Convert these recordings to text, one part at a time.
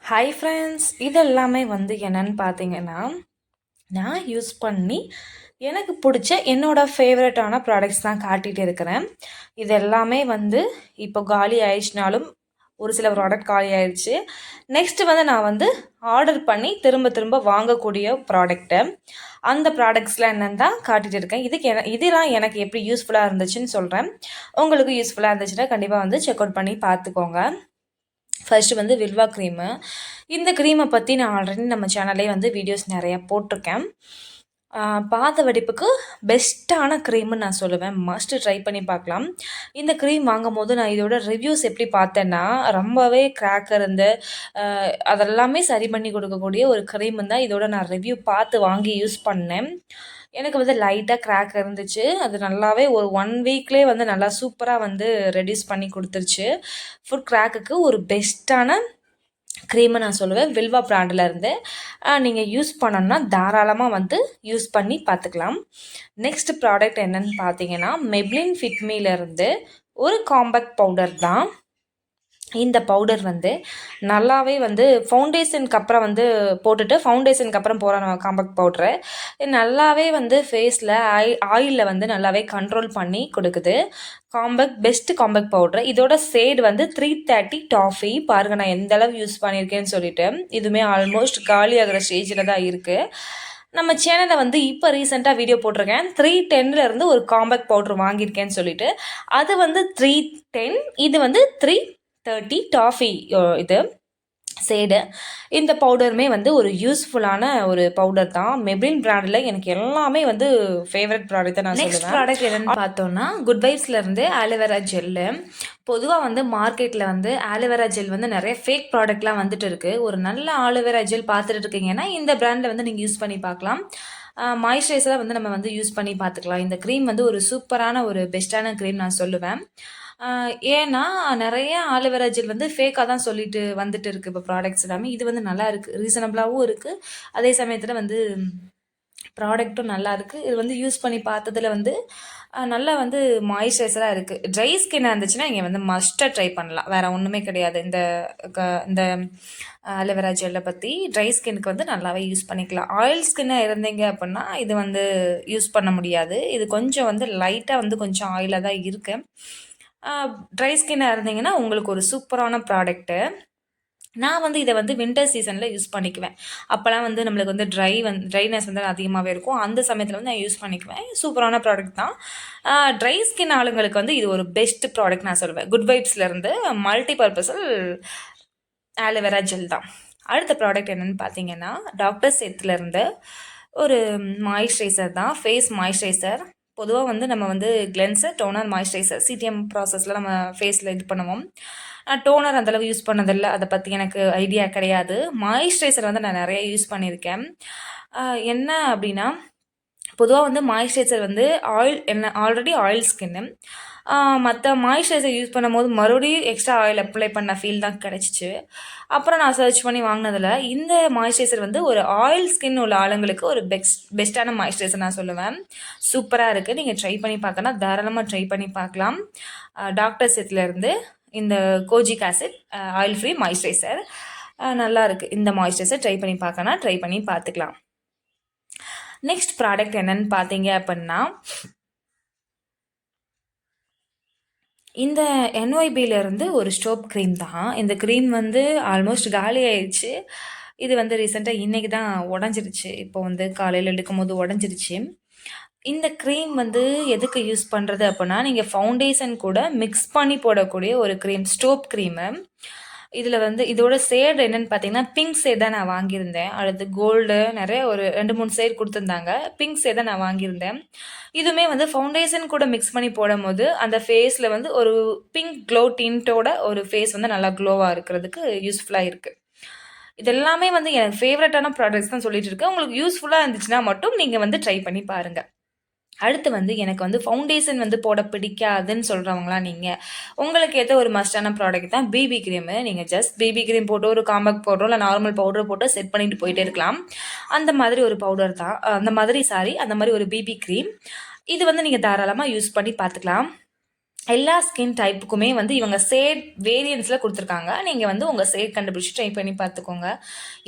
Hi friends, இது எல்லாமே வந்து என்னன்னு பார்த்தீங்கன்னா, நான் யூஸ் பண்ணி எனக்கு பிடிச்ச என்னோடய ஃபேவரட்டான ப்ராடக்ட்ஸ் தான் காட்டிகிட்டு இருக்கிறேன். இது எல்லாமே வந்து இப்போ காலி ஆயிடுச்சுனாலும் ஒரு சில ப்ராடக்ட் காலி ஆயிடுச்சு. நெக்ஸ்ட்டு வந்து நான் வந்து ஆர்டர் பண்ணி திரும்ப திரும்ப வாங்கக்கூடிய ப்ராடக்ட்டு. அந்த ப்ராடக்ட்ஸ்லாம் என்னென்னு தான் காட்டிகிட்டு இருக்கேன். இதெல்லாம் எனக்கு எப்படி யூஸ்ஃபுல்லாக இருந்துச்சுன்னு சொல்கிறேன். உங்களுக்கு யூஸ்ஃபுல்லாக இருந்துச்சுன்னா கண்டிப்பாக வந்து செக் அவுட் பண்ணி பார்த்துக்கோங்க. ஃபர்ஸ்ட்டு வந்து வில்வா க்ரீமு. இந்த க்ரீமை பற்றி நான் ஆல்ரெடி நம்ம சேனல்லே வந்து வீடியோஸ் நிறையா போட்டிருக்கேன். பாத வெடிப்புக்கு பெஸ்ட்டான க்ரீம்னு நான் சொல்லுவேன். மஸ்ட்டு ட்ரை பண்ணி பார்க்கலாம். இந்த க்ரீம் வாங்கும்போது நான் இதோட ரிவ்யூஸ் எப்படி பார்த்தேன்னா, ரொம்பவே கிராக் இருந்து அதெல்லாமே சரி பண்ணி கொடுக்கக்கூடிய ஒரு க்ரீம்னு தான் இதோட நான் ரிவ்யூ பார்த்து வாங்கி யூஸ் பண்ணேன். எனக்கு வந்து லைட்டாக கிராக் இருந்துச்சு. அது நல்லாவே ஒரு 1 வீக்லேயே வந்து நல்லா சூப்பராக வந்து ரெட்யூஸ் பண்ணி கொடுத்துருச்சு. ஃபுட் கிராக்குக்கு ஒரு பெஸ்ட்டான க்ரீமை நான் சொல்லுவேன். வில்வா பிராண்டில் இருந்து நீங்கள் யூஸ் பண்ணணுன்னா தாராளமாக வந்து யூஸ் பண்ணி பார்த்துக்கலாம். நெக்ஸ்ட் ப்ராடக்ட் என்னென்னு பார்த்தீங்கன்னா, மெப்ளின் ஃபிட்மிலேருந்து ஒரு காம்பேக்ட் பவுடர் தான். இந்த பவுடர் வந்து நல்லாவே வந்து ஃபவுண்டேஷனுக்கு அப்புறம் வந்து போட்டுட்டு ஃபவுண்டேஷனுக்கு அப்புறம் போகிற காம்பேக்ட் பவுட்ரு நல்லாவே வந்து ஃபேஸில் ஆயிலில் வந்து நல்லாவே கண்ட்ரோல் பண்ணி கொடுக்குது. Best compact powder. இதோட ஷேட் வந்து 330 டாஃபி. பாருங்கள் நான் எந்த அளவு யூஸ் பண்ணியிருக்கேன்னு சொல்லிட்டு. இதுவுமே ஆல்மோஸ்ட் காலி ஆகிற ஸ்டேஜில் தான் இருக்குது. நம்ம சேனலில் வந்து இப்போ ரீசெண்டாக வீடியோ போட்டிருக்கேன். 310 ஒரு காம்பேக்ட் பவுட்ரு வாங்கியிருக்கேன்னு சொல்லிட்டு. அது வந்து 310, இது வந்து 330 டாஃபி இது ஷேடு. இந்த பவுடருமே வந்து ஒரு யூஸ்ஃபுல்லான ஒரு பவுடர் தான். மெப்ளின் பிராண்டில் எனக்கு எல்லாமே வந்து ஃபேவரட் ப்ராடக்ட் தான் நான் சொல்லுவேன். நெக்ஸ்ட் ப்ராடக்ட் என்னென்னு பார்த்தோன்னா, குட் வைப்ஸ்லேருந்து ஆலோவேரா ஜெல்லு. பொதுவாக வந்து மார்க்கெட்டில் வந்து ஆலோவேரா ஜெல் வந்து நிறைய ஃபேக் ப்ராடக்ட்லாம் வந்துட்டு இருக்குது. ஒரு நல்ல ஆலோவேரா ஜெல் பார்த்துட்டு இருக்கீங்கன்னா இந்த பிராண்டில் வந்து நீங்கள் யூஸ் பண்ணி பார்க்கலாம். மாய்ஸ்சரைசராக வந்து நம்ம வந்து யூஸ் பண்ணி பார்த்துக்கலாம். இந்த க்ரீம் வந்து ஒரு சூப்பரான ஒரு பெஸ்ட்டான க்ரீம் நான் சொல்லுவேன். ஏன்னா நிறைய ஆலோவேரா ஜெல் வந்து ஃபேக்காக தான் சொல்லிட்டு வந்துட்டு இருக்குது இப்போ ப்ராடக்ட்ஸ் எல்லாமே. இது வந்து நல்லா இருக்குது, ரீசனபிளாகவும் இருக்குது. அதே சமயத்தில் வந்து ப்ராடக்ட்டும் நல்லா இருக்குது. இது வந்து யூஸ் பண்ணி பார்த்ததில் வந்து நல்லா வந்து மாய்ஸ்சரைசராக இருக்குது. ட்ரை ஸ்கின்னாக இருந்துச்சுன்னா இங்கே வந்து மஸ்ட்டாக ட்ரை பண்ணலாம். வேறு ஒன்றுமே கிடையாது. இந்த ஆலோவேரா ஜெல்லை பற்றி ட்ரை ஸ்கின்னுக்கு வந்து நல்லாவே யூஸ் பண்ணிக்கலாம். ஆயில் ஸ்கின்னாக இருந்தீங்க அப்படின்னா இது வந்து யூஸ் பண்ண முடியாது. இது கொஞ்சம் வந்து லைட்டாக வந்து கொஞ்சம் ஆயிலாக தான் இருக்குது. ட்ரை ஸ்கின்னாக இருந்தீங்கன்னா உங்களுக்கு ஒரு சூப்பரான ப்ராடக்ட்டு. நான் வந்து இதை வந்து வின்டர் சீசனில் யூஸ் பண்ணிக்குவேன். அப்போலாம் வந்து நம்மளுக்கு வந்து ட்ரைனஸ் வந்து அதிகமாகவே இருக்கும். அந்த சமயத்தில் வந்து நான் யூஸ் பண்ணிக்குவேன். சூப்பரான ப்ராடக்ட் தான். ட்ரை ஸ்கின் ஆளுங்களுக்கு வந்து இது ஒரு பெஸ்ட் ப்ராடக்ட் நான் சொல்லுவேன். குட் வைப்ஸ்லேருந்து மல்டி பர்பஸல் ஆலோவேரா ஜெல் தான். அடுத்த ப்ராடக்ட் என்னென்னு பார்த்தீங்கன்னா, டாக்டர் செத்லேருந்து ஒரு மாய்ஸ்சரைசர் தான். Face moisturiser. பொதுவாக வந்து நம்ம வந்து கிளென்சர், டோனர், மாய்ஸ்சரைசர் சிடிஎம் ப்ராசஸில் நம்ம ஃபேஸில் இது பண்ணுவோம். டோனர் அந்தளவு யூஸ் பண்ணதில்லை. அதை பற்றி எனக்கு ஐடியா கிடையாது. மாய்ஸ்சரைசர் வந்து நான் நிறைய யூஸ் பண்ணியிருக்கேன். என்ன அப்படின்னா, பொதுவாக வந்து மாய்ஸ்சரைசர் வந்து ஆல்ரெடி ஆயில் ஸ்கின்னு. மற்ற மாய்ஸ்சரைசர் யூஸ் பண்ணும்போது மறுபடியும் எக்ஸ்ட்ரா ஆயில் அப்ளை பண்ண ஃபீல் தான் கிடச்சிச்சு. அப்புறம் நான் சர்ச் பண்ணி வாங்கினதில் இந்த மாய்ஸ்சரைசர் வந்து ஒரு ஆயில் ஸ்கின் உள்ள ஆளுங்களுக்கு ஒரு பெஸ்ட்டான மாய்ஸ்சரைசர் நான் சொல்லுவேன். சூப்பராக இருக்குது. நீங்கள் ட்ரை பண்ணி பார்க்கணும், தாராளமாக ட்ரை பண்ணி பார்க்கலாம். டாக்டர் செத்லேருந்து இந்த kojic acid oil free moisturiser நல்லா இருக்குது. இந்த மாய்ஸ்சரைசர் ட்ரை பண்ணி பார்க்கணும், ட்ரை பண்ணி பார்த்துக்கலாம். நெக்ஸ்ட் ப்ராடக்ட் என்னென்னு பார்த்தீங்க அப்படின்னா, இந்த என்ஒய்பியிலேருந்து ஒரு ஸ்டோப் க்ரீம் தான். இந்த க்ரீம் வந்து ஆல்மோஸ்ட் காலி ஆயிடுச்சு. இது வந்து ரீசெண்டாக இன்றைக்கி தான் உடஞ்சிருச்சு. இப்போ வந்து காலையில் எடுக்கும்போது உடஞ்சிருச்சு. இந்த க்ரீம் வந்து எதுக்கு யூஸ் பண்ணுறது அப்படின்னா, நீங்கள் ஃபவுண்டேஷன் கூட மிக்ஸ் பண்ணி போடக்கூடிய ஒரு க்ரீம், ஸ்டோப் க்ரீமு. இதில் வந்து இதோட ஷேட் என்னென்னு பார்த்தீங்கன்னா, பிங்க் ஷேட் தான் நான் வாங்கியிருந்தேன். அடுத்து கோல்டு நிறைய ஒரு 2-3 ஷேட் கொடுத்துருந்தாங்க. பிங்க் ஷேட் தான் நான் வாங்கியிருந்தேன். இதுவுமே வந்து ஃபவுண்டேஷன் கூட மிக்ஸ் பண்ணி போடும்போது அந்த ஃபேஸில் வந்து ஒரு பிங்க் க்ளோ டின்ட்டோட ஒரு ஃபேஸ் வந்து நல்லா க்ளோவாக இருக்கிறதுக்கு யூஸ்ஃபுல்லாக இருக்குது. இதெல்லாமே வந்து எனக்கு ஃபேவரட்டான ப்ராடக்ட்ஸ் தான் சொல்லிட்டு இருக்கேன். உங்களுக்கு யூஸ்ஃபுல்லாக இருந்துச்சுன்னா மட்டும் நீங்கள் வந்து ட்ரை பண்ணி பாருங்கள். அடுத்து வந்து எனக்கு வந்து ஃபவுண்டேஷன் வந்து போட பிடிக்காதுன்னு சொல்கிறவங்களாம் நீங்கள், உங்களுக்கு ஏற்ற ஒரு மஸ்டான ப்ராடக்ட் தான் பிபி க்ரீமு. நீங்கள் ஜஸ்ட் பிபி க்ரீம் போட்டு ஒரு காம்பேக்ட் பவுடரோ இல்லை நார்மல் பவுடர் போட்டு செட் பண்ணிட்டு போயிட்டே இருக்கலாம். அந்த மாதிரி ஒரு பவுடர் தான், அந்த மாதிரி ஒரு பிபி க்ரீம். இது வந்து நீங்கள் தாராளமாக யூஸ் பண்ணி பார்த்துக்கலாம். எல்லா ஸ்கின் டைப்புக்குமே வந்து இவங்க ஷேட் வேரியன்ஸில் கொடுத்துருக்காங்க. நீங்கள் வந்து உங்கள் ஷேட் கண்டுபிடிச்சி ட்ரை பண்ணி பார்த்துக்கோங்க.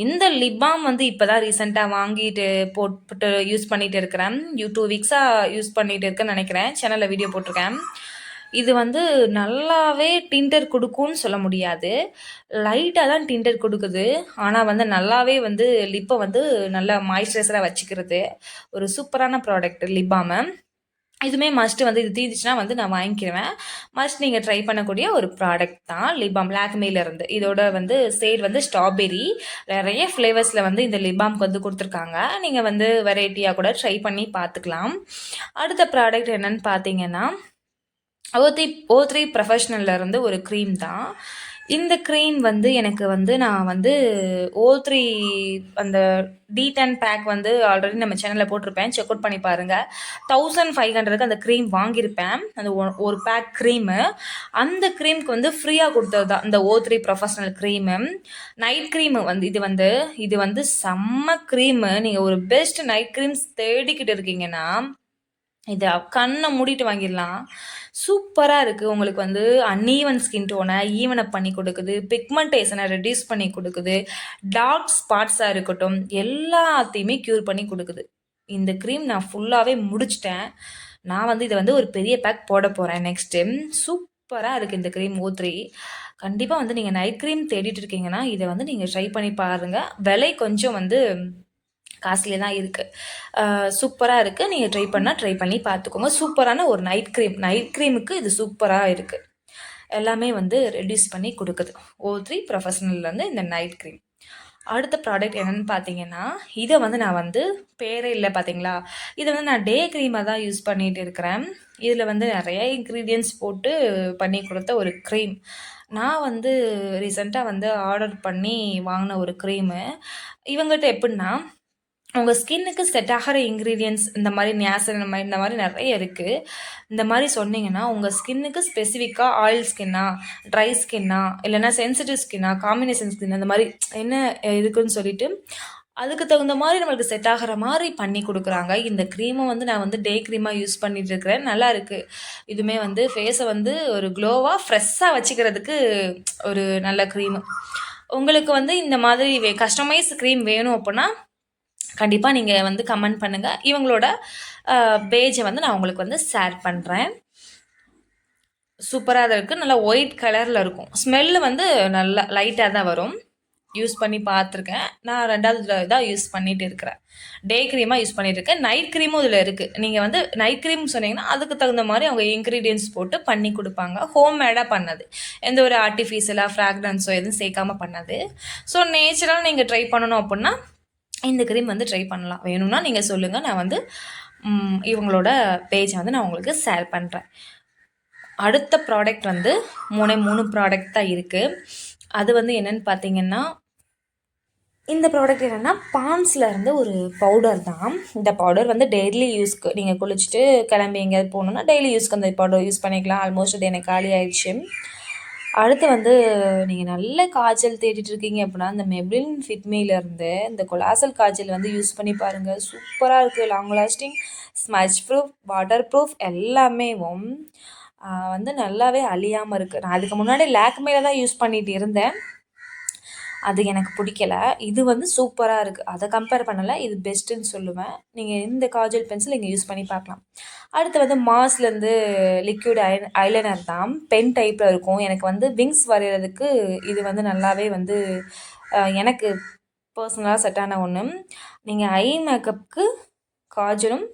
இந்த லிப் பாம் வந்து இப்போ தான் ரீசெண்டாக வாங்கிட்டு போட்டு யூஸ் பண்ணிகிட்டு இருக்கிறேன். 2 வீக்ஸாக யூஸ் பண்ணிகிட்டு இருக்கேன்னு நினைக்கிறேன். சேனலில் வீடியோ போட்டிருக்கேன். இது வந்து நல்லாவே டிண்டர் கொடுக்கும்னு சொல்ல முடியாது. லைட்டாக தான் டிண்டர் கொடுக்குது. ஆனால் வந்து நல்லாவே வந்து லிப்பை வந்து நல்லா மாய்ஸ்சரைசராக வச்சுக்கிறது. ஒரு சூப்பரான ப்ராடக்ட் லிப் பாமு. இதுவுமே மஸ்ட்டு வந்து இது தீர்ந்துச்சுன்னா வந்து நான் வாங்கிக்கிருவேன். மஸ்ட் நீங்கள் ட்ரை பண்ணக்கூடிய ஒரு ப்ராடக்ட் தான் லிப் பாம் லாக்மேலேருந்து. இதோட வந்து ஷேட் வந்து ஸ்ட்ராபெரி. நிறைய ஃப்ளேவர்ஸில் வந்து இந்த லிப் பாம்க்கு வந்து கொடுத்துருக்காங்க. நீங்கள் வந்து வெரைட்டியாக கூட ட்ரை பண்ணி பார்த்துக்கலாம். அடுத்த ப்ராடக்ட் என்னன்னு பார்த்தீங்கன்னா O3 ப்ரொஃபஷ்னல்லேருந்து ஒரு க்ரீம் தான். இந்த க்ரீம் வந்து எனக்கு வந்து நான் வந்து O3 அந்த D10 பேக் வந்து ஆல்ரெடி நம்ம சேனலில் போட்டிருப்பேன். செக் அவுட் பண்ணி பாருங்கள். 1500க்கு அந்த க்ரீம் வாங்கியிருப்பேன். அந்த ஒரு பேக் க்ரீமு. அந்த க்ரீமுக்கு வந்து ஃப்ரீயாக கொடுத்தது தான் இந்த O3 professional cream. Night cream வந்து இது வந்து செம்ம க்ரீமு. நீங்கள் ஒரு பெஸ்ட் நைட் க்ரீம்ஸ் தேடிக்கிட்டு இருக்கீங்கன்னா இதை கண்ணை மூடிட்டு வாங்கிடலாம். சூப்பராக இருக்குது. உங்களுக்கு வந்து அன்ஈவன் ஸ்கின் டோனை ஈவனப் பண்ணி கொடுக்குது. பிக்மெண்டேஷனை ரெடியூஸ் பண்ணி கொடுக்குது. டார்க் ஸ்பாட்ஸாக இருக்கட்டும் எல்லாத்தையுமே க்யூர் பண்ணி கொடுக்குது. இந்த க்ரீம் நான் ஃபுல்லாகவே முடிச்சிட்டேன். நான் வந்து இதை வந்து ஒரு பெரிய பேக் போட போகிறேன் நெக்ஸ்ட்டு. சூப்பராக இருக்குது இந்த க்ரீம் O3. கண்டிப்பாக வந்து நீங்கள் நைட் க்ரீம் தேடிட்டு இருக்கீங்கன்னா இதை வந்து நீங்கள் ட்ரை பண்ணி பாருங்கள். விலை கொஞ்சம் வந்து காஸ்ட்லி தான் இருக்குது. சூப்பராக இருக்குது. நீங்கள் ட்ரை பண்ணி பார்த்துக்கோங்க. சூப்பரான ஒரு நைட் க்ரீமுக்கு இது சூப்பராக இருக்குது. எல்லாமே வந்து ரெடியூஸ் பண்ணி கொடுக்குது. O3 ப்ரொஃபஷ்னல்லேருந்து இந்த நைட் க்ரீம். அடுத்த ப்ராடக்ட் என்னென்னு பார்த்தீங்கன்னா இதை வந்து நான் வந்து பேரே இல்லை பார்த்தீங்களா, இதை வந்து நான் டே க்ரீமாக தான் யூஸ் பண்ணிகிட்டு இருக்கிறேன். இதில் வந்து நிறைய இன்க்ரீடியன்ட்ஸ் போட்டு பண்ணி கொடுத்த ஒரு க்ரீம். நான் வந்து ரீசெண்டாக வந்து ஆர்டர் பண்ணி வாங்கின ஒரு க்ரீமு. இவங்ககிட்ட எப்படின்னா உங்கள் ஸ்கின்னுக்கு செட் ஆகிற இன்க்ரீடியன்ட்ஸ் இந்த மாதிரி நியாசனமைட் இந்த மாதிரி நிறைய இருக்குது. இந்த மாதிரி சொன்னீங்கன்னா உங்கள் ஸ்கின்னுக்கு ஸ்பெசிஃபிக்காக ஆயில் ஸ்கின்னா, ட்ரை ஸ்கின்னா, இல்லைனா சென்சிட்டிவ் ஸ்கின்னா, காம்பினேஷன் ஸ்கின் அந்த மாதிரி என்ன இருக்குதுன்னு சொல்லிவிட்டு அதுக்கு தகுந்த மாதிரி நம்மளுக்கு செட் ஆகிற மாதிரி பண்ணி கொடுக்குறாங்க. இந்த க்ரீமை வந்து நான் வந்து டே க்ரீமாக யூஸ் பண்ணிகிட்டு இருக்கிறேன். நல்லா இருக்குது. இதுவுமே வந்து ஃபேஸை வந்து ஒரு க்ளோவாக ஃப்ரெஷ்ஷாக வச்சுக்கிறதுக்கு ஒரு நல்ல க்ரீமு. உங்களுக்கு வந்து இந்த மாதிரி கஸ்டமைஸ் க்ரீம் வேணும் அப்படின்னா கண்டிப்பாக நீங்கள் வந்து கமெண்ட் பண்ணுங்கள். இவங்களோட பேஜை வந்து நான் உங்களுக்கு வந்து ஷேர் பண்ணுறேன். சூப்பராக தான் இருக்குது. நல்லா ஒயிட் கலரில் இருக்கும். ஸ்மெல்லு வந்து நல்லா லைட்டாக தான் வரும். யூஸ் பண்ணி பார்த்துருக்கேன். நான் 2வது தான் யூஸ் பண்ணிகிட்டு இருக்கிறேன். டே க்ரீமாக யூஸ் பண்ணிகிட்டு இருக்கேன். நைட் க்ரீமும் இதில் இருக்குது. நீங்கள் வந்து நைட் க்ரீம் சொன்னீங்கன்னா அதுக்கு தகுந்த மாதிரி அவங்க இன்க்ரீடியன்ட்ஸ் போட்டு பண்ணி கொடுப்பாங்க. ஹோம்மேடாக பண்ணது. எந்த ஒரு ஆர்டிஃபிஷியலாக ஃப்ராக்ரன்ஸோ எதுவும் சேர்க்காம பண்ணது. ஸோ நேச்சுரலாக நீங்கள் ட்ரை பண்ணணும் அப்படின்னா இந்த க்ரீம் வந்து ட்ரை பண்ணலாம். வேணும்னா நீங்கள் சொல்லுங்கள். நான் வந்து இவங்களோட பேஜை வந்து நான் உங்களுக்கு ஷேர் பண்ணுறேன். அடுத்த ப்ராடக்ட் வந்து 3 ப்ராடக்ட் தான் இருக்குது. அது வந்து என்னென்னு பார்த்தீங்கன்னா இந்த ப்ராடக்ட் என்னென்னா பான்ஸ்லேருந்து ஒரு பவுடர் தான். இந்த பவுடர் வந்து டெய்லி யூஸ்க்கு நீங்கள் குளிச்சுட்டு கிளம்பி எங்கேயாவது போகணுன்னா டெய்லி யூஸ்க்கு அந்த பவுடர் யூஸ் பண்ணிக்கலாம். ஆல்மோஸ்ட் அது எனக்கு காலி ஆயிடுச்சு. அடுத்து வந்து நீங்கள் நல்ல காய்ச்சல் தேடிட்டு இருக்கீங்க அப்படின்னா இந்த மெப்ளின் ஃபிட்மிலேருந்து இந்த கொலாசல் காய்ச்சல் வந்து யூஸ் பண்ணி பாருங்கள். சூப்பராக இருக்குது. Long lasting, smudge proof, water proof எல்லாமே வந்து நல்லாவே அழியாமல் இருக்குது. நான் அதுக்கு முன்னாடி லாக்மேல தான் யூஸ் பண்ணிகிட்டு இருந்தேன். அது எனக்கு பிடிக்கல. இது வந்து சூப்பராக இருக்குது. அதை கம்பேர் பண்ணலை. இது பெஸ்ட்டுன்னு சொல்லுவேன். நீங்கள் இந்த காஜல் பென்சில் இங்கே யூஸ் பண்ணி பார்க்கலாம். அடுத்து வந்து மாஸ்லேருந்து லிக்விட் ஐலைனர் தான். பென் டைப்பில் இருக்கும். எனக்கு வந்து விங்ஸ் வரைகிறதுக்கு இது வந்து நல்லாவே வந்து எனக்கு பர்சனலாக செட்டான ஒன்று. நீங்கள் ஐ மேக்கப்புக்கு காஜலும்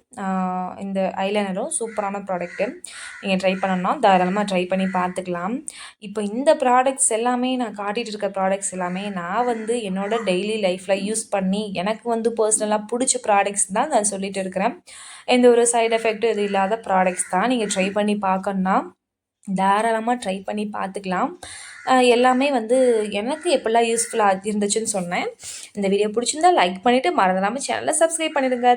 இந்த ஐலைனரும் சூப்பரான ப்ராடக்ட்டு. நீங்கள் ட்ரை பண்ணணும்னா தாராளமாக ட்ரை பண்ணி பார்த்துக்கலாம். இப்போ இந்த ப்ராடக்ட்ஸ் எல்லாமே நான் காட்டிகிட்டு இருக்க ப்ராடக்ட்ஸ் எல்லாமே நான் வந்து என்னோடய டெய்லி லைஃப்பில் யூஸ் பண்ணி எனக்கு வந்து பர்சனலாக பிடிச்ச ப்ராடக்ட்ஸ் தான் நான் சொல்லிகிட்டு இருக்கிறேன். எந்த ஒரு சைடு எஃபெக்ட்டும் இது இல்லாத ப்ராடக்ட்ஸ் தான். நீங்கள் ட்ரை பண்ணி பார்க்கணுன்னா தாராளமாக ட்ரை பண்ணி பார்த்துக்கலாம். எல்லாமே வந்து எனக்கு எப்படிலாம் யூஸ்ஃபுல்லாக இருந்துச்சுன்னு சொன்னேன். இந்த வீடியோ பிடிச்சிருந்தா லைக் பண்ணிவிட்டு மறந்துடாமல் சேனலை சப்ஸ்கிரைப் பண்ணிடுங்க.